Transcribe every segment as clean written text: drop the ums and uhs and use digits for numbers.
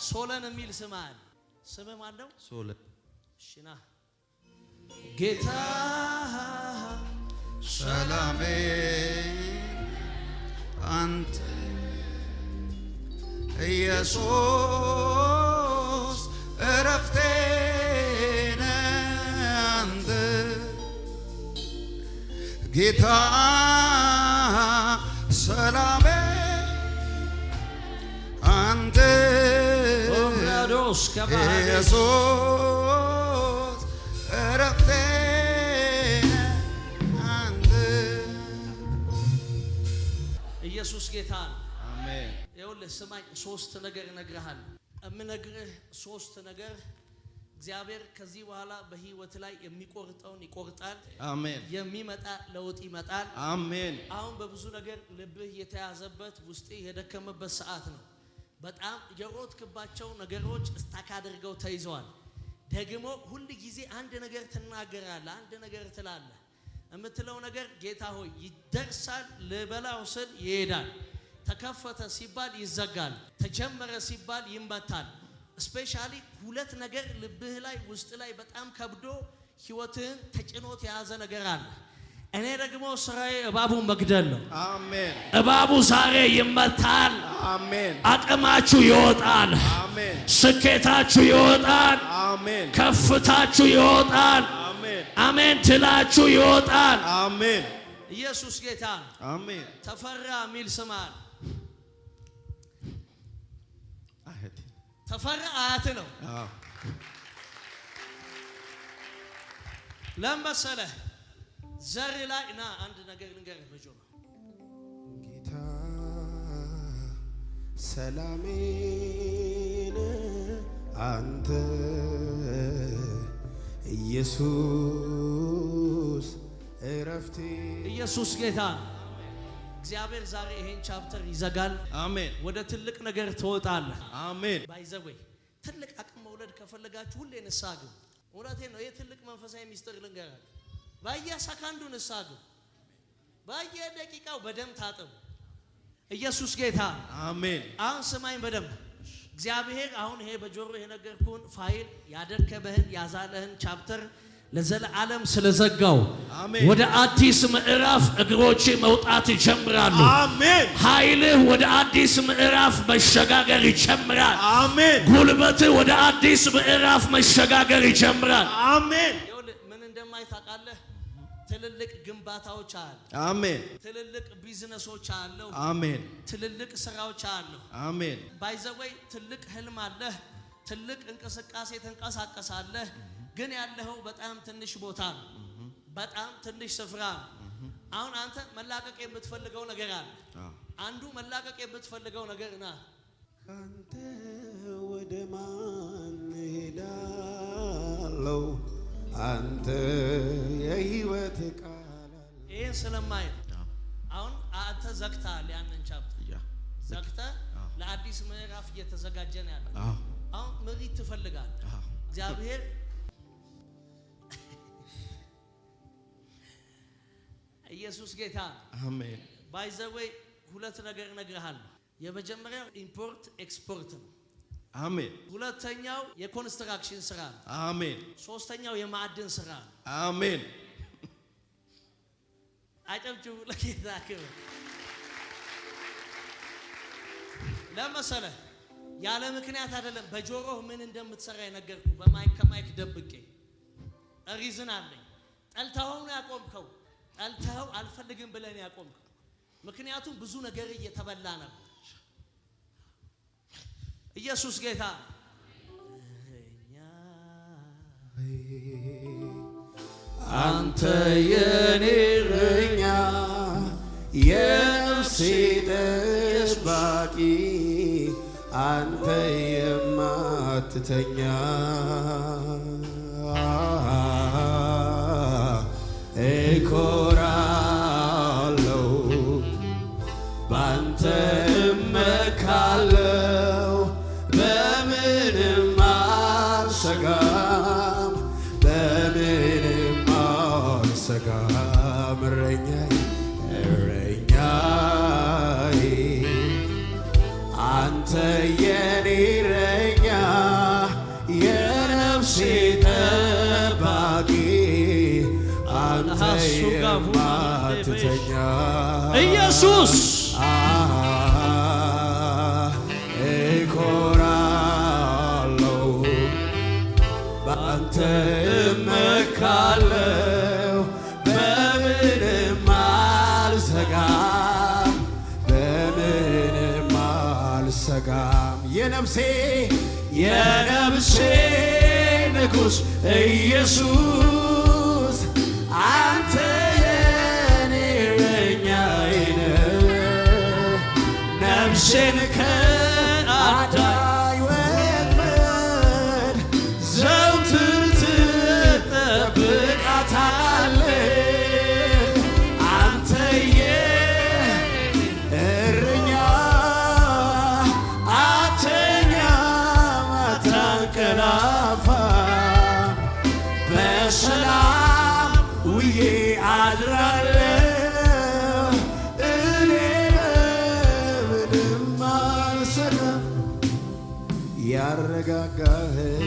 ሶለን የሚል ስም አለ። ስም ማን ነው? ሶለን። እሺና ጌታ ሰላሜ አንተ ኢየሱስ እረፍቴ ነህ አንተ ጌታ ሰላሜ አንተ ኢየሱስ እረፍቴ አንተ ኢየሱስ ጌታ ነው። አሜን። ይኸውልህ ስማኝ፣ ሶስት ነገር እነግርሃለሁ። እምነግርህ ሶስት ነገር እግዚአብሔር ከዚህ በኋላ በህይወት ላይ የሚቆርጠውን ይቆርጣል። አሜን። የሚመጣ ለውጥ ይመጣል። አሜን። አሁን በብዙ ነገር ልብህ የተያዘበት ውስጥ የደከመበት ሰዓት ነው። በጣም የሮጥክባቸው ነገሮች እስታክ አድርገው ተይዘዋል። ደግሞ ሁሉ ጊዜ አንድ ነገር ትናገራለህ፣ አንድ ነገር ትላለህ። የምትለው ነገር ጌታ ሆይ ይደርሳል፣ ልበላው ስል ይሄዳል። ተከፈተ ሲባል ይዘጋል፣ ተጀመረ ሲባል ይመታል። ስፔሻሊ ሁለት ነገር ልብህ ላይ ውስጥ ላይ በጣም ከብዶ ህይወትህን ተጭኖት የያዘ ነገር አለ። እኔ ደግሞ ስራዬ እባቡን መግደል ነው። አሜን። እባቡ ዛሬ ይመታል። አሜን። አቅማችሁ ይወጣል። አሜን። ስኬታችሁ ይወጣል። አሜን። ከፍታችሁ ይወጣል። አሜን። አሜን ትላችሁ ይወጣል። አሜን። ኢየሱስ ጌታ ነው። አሜን። ተፈራ ሚል ስማል። አህት ተፈራ አያት ነው። ለምሳሌ ዘር ላይ ና አንድ ነገር ልንገርህ በጆሮ ጌታ ሰላሜን አንተ ኢየሱስ እረፍቴ። ኢየሱስ ጌታ እግዚአብሔር ዛሬ ይሄን ቻፕተር ይዘጋል። አሜን። ወደ ትልቅ ነገር ትወጣለህ። አሜን። ባይዘወይ ትልቅ አቅም መውለድ ከፈለጋችሁ ሁሌ ንስሐ ግቡ። እውነቴን ነው። የትልቅ መንፈሳዊ ሚስጥር ልንገራችሁ። በየሰከንዱ ንስሐ ግቡ። በየደቂቃው በደም ታጠቡ። ኢየሱስ ጌታ አሜን። አሁን ስማኝ በደንብ እግዚአብሔር አሁን ይሄ በጆሮ የነገርኩህን ፋይል ያደርከበህን ያዛለህን ቻፕተር ለዘላለም ስለዘጋው ወደ አዲስ ምዕራፍ እግሮች መውጣት ይጀምራሉ። አሜን። ኃይልህ ወደ አዲስ ምዕራፍ መሸጋገር ይጀምራል። አሜን። ጉልበትህ ወደ አዲስ ምዕራፍ መሸጋገር ይጀምራል። አሜን። ምን እንደማይታቃለህ ትልልቅ ግንባታዎች አሉ። አሜን። ትልልቅ ቢዝነሶች አሉ። አሜን። ትልልቅ ስራዎች አሉ። አሜን። ባይዘወይ ትልቅ ህልም አለህ። ትልቅ እንቅስቃሴ ተንቀሳቀሳለህ። ግን ያለኸው በጣም ትንሽ ቦታ ነው። በጣም ትንሽ ስፍራ ነው። አሁን አንተ መላቀቅ የምትፈልገው ነገር አለ። አንዱ መላቀቅ የምትፈልገው ነገር ና አንተ ወደ ማን ሄዳለው? አንተ የህይወት ቃል ይሄን ስለማይ አሁን አንተ ዘግተሃል። ያንን ቻፕተር ዘግተህ ለአዲስ ምዕራፍ እየተዘጋጀ ነው ያለው። አሁን ምሪት ትፈልጋለህ። እግዚአብሔር ኢየሱስ ጌታ አሜን። ባይዘወይ ሁለት ነገር እነግርሃለሁ። የመጀመሪያው ኢምፖርት ኤክስፖርት ነው። አሜን። ሁለተኛው የኮንስትራክሽን ስራ ነው። አሜን። ሶስተኛው የማዕድን ስራ ነው። አሜን። አጨብጭቡ ለጌታ ክብር። ለመሰለህ ያለ ምክንያት አይደለም በጆሮህ ምን እንደምትሰራ የነገርኩ ከማይክ ደብቄ ሪዝን አለኝ። ጠልተኸው ነው ያቆምከው። ጠልተኸው አልፈልግም ብለን ያቆምከው። ምክንያቱም ብዙ ነገር እየተበላ ነበር። ኢየሱስ ጌታ አንተ የኔ እረኛ የነፍሴ ጠባቂ አንተ የማትተኛ እኮራለሁ ባንተ እመካለሁ በምንም የማትተኛ ኢየሱስ እኮራለሁ በአንተ እመካለሁ በምንም አልሰጋም በምንም አልሰጋም የነፍሴ ንጉሥ ኢየሱስ አንተ የኔ እረኛዬ ነህ ነፍሴን ከአዳኝ ወጥመድ ዘወትር ትጠብቃታለህ አንተ የኔ እረኛ አትተኛም አታንቀላፋም በሰላም ውዬ አድራለሁ እኔ በምንም አልሰጋም ያረጋጋኸኝ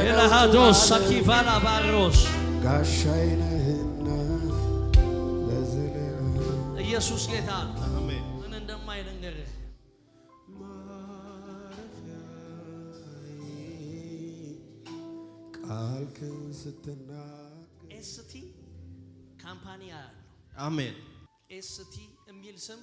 ኤላሃዶስ ሳኪፋላ ባሮስ ጋሻዬ ነህና ለዘለዓለም ኢየሱስ ጌታ አሜን ምን እንደማይነገርህ ቃልህን ስትናገር ኤስቲ ካምፓኒ ያለው አሜን ኤስቲ የሚል ስም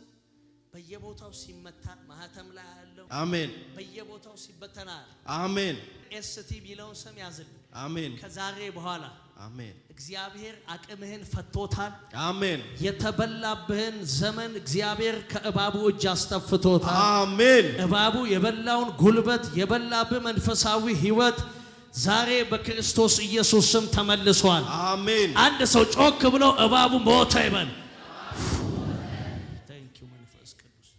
በየቦታው ሲመታ ማህተም ላይ ያለው አሜን በየቦታው ሲበተና አሜን ኤስቲ ቢለውን ስም ያዝል አሜን ከዛሬ በኋላ አሜን እግዚአብሔር አቅምህን ፈቶታል አሜን የተበላብህን ዘመን እግዚአብሔር ከእባቡ እጅ አስተፍቶታል አሜን እባቡ የበላውን ጉልበት የበላብህ መንፈሳዊ ህይወት ዛሬ በክርስቶስ ኢየሱስ ስም ተመልሷል አሜን አንድ ሰው ጮክ ብሎ እባቡ ሞተ ይበል ታንኪዩ መንፈስ ቅዱስ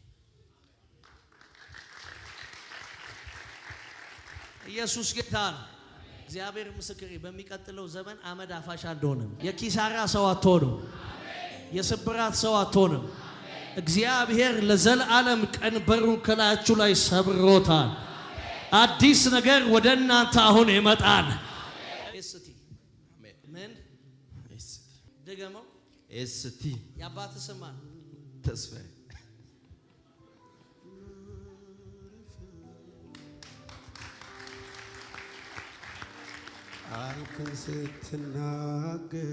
ኢየሱስ ጌታ ነው እግዚአብሔር ምስክሬ በሚቀጥለው ዘመን አመድ አፋሽ አልሆንም የኪሳራ ሰው አትሆንም የስብራት ሰው አትሆንም እግዚአብሔር ለዘላለም ቀንበሩን ከላያችሁ ላይ ሰብሮታል አዲስ ነገር ወደ እናንተ አሁን ይመጣል ኤስቲ ምን ደገመው ኤስቲ ያባት ስማን ተስፋዬ ቃልህን ስትናገር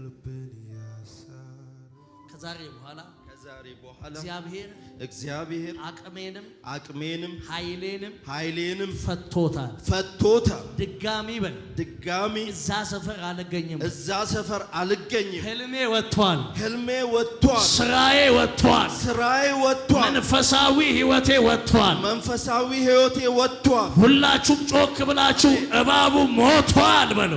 ልብን ያሳርፍ ከዛሬ በኋላ እግዚአብሔር አቅሜንም ኃይሌንም ፈቶታል ድጋሚ እዛ ሰፈር አልገኝም ህልሜ ወጥቷል ስራዬ ወጥቷል መንፈሳዊ ህይወቴ ወጥቷል ሁላችሁም ጮክ ብላችሁ እባቡ ሞቷል በሉ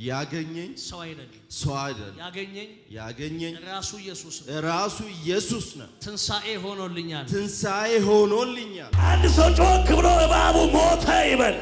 ያገኘኝ ሰው አይደለም ያገኘኝ ራሱ ኢየሱስ ነው ትንሳኤ ሆኖልኛል አንድ ሰው ጮክ ብሎ እባቡ ሞተ ይበል